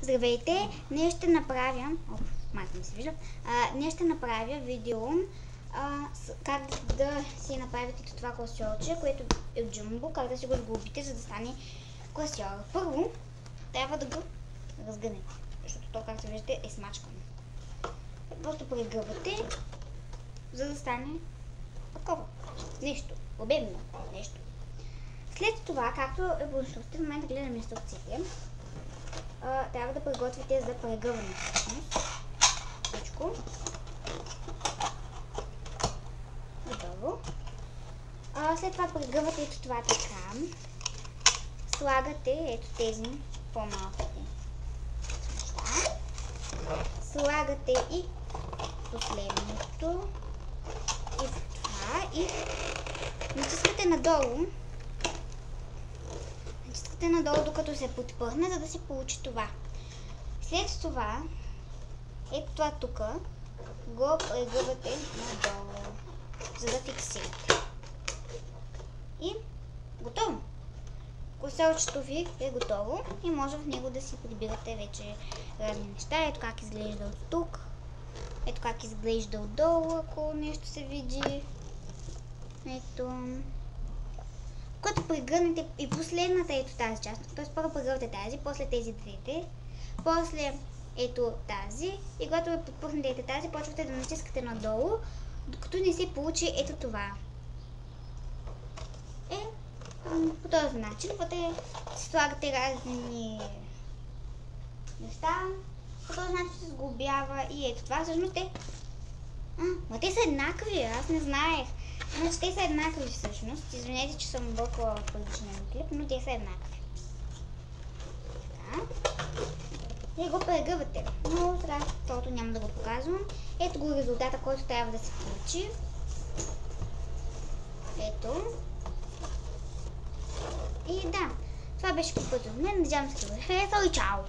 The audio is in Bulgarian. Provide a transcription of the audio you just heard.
Здравейте! Днес ще направя... майка ми се вижда. Днес ще направя видео как да си направите това класьорче, което е от Jumbo, как да си го сглобите, за да стане класьор. Първо, трябва да го разгънете, защото то, както виждате, е смачкано. Просто прегървате, за да стане такова. Нещо. Обемно нещо. След това, както е по инструкция, в момента гледам инструкциите, трябва да приготвите за прегърване. Всичко. Готово. След това прегървате ето това така. Слагате ето тези по-малките неща. Слагате и последното. И това. И натискате надолу. Натискате надолу, докато се подпъхне, за да се получи това. След това, ето това тук, го прегървате надолу, за да фиксирате. И готово. Класьорчето ви е готово и може в него да си прибирате вече разни неща. Ето как изглежда от тук. Ето как изглежда отдолу, ако нещо се види. Ето. Когато прегърнете и последната ето тази част, т.е. първо прегървате тази, после тези двете, после ето тази и когато подпухнете ето тази, почвате да натискате надолу, докато не се получи ето това. По този начин, вътре си слагате разни неща, по този начин се сглобява и ето това. Всъщност те са еднакви, аз не знаех. Значи те са еднакви всъщност. Извинете, че съм бъркала в предишния клип, но те са еднакви. Така. И го прегървате. Но сега второто няма да го показвам. Ето го резултата, който трябва да се получи. Ето. И да, това беше по-път от мен. Надявам се да ви е харесал и чао!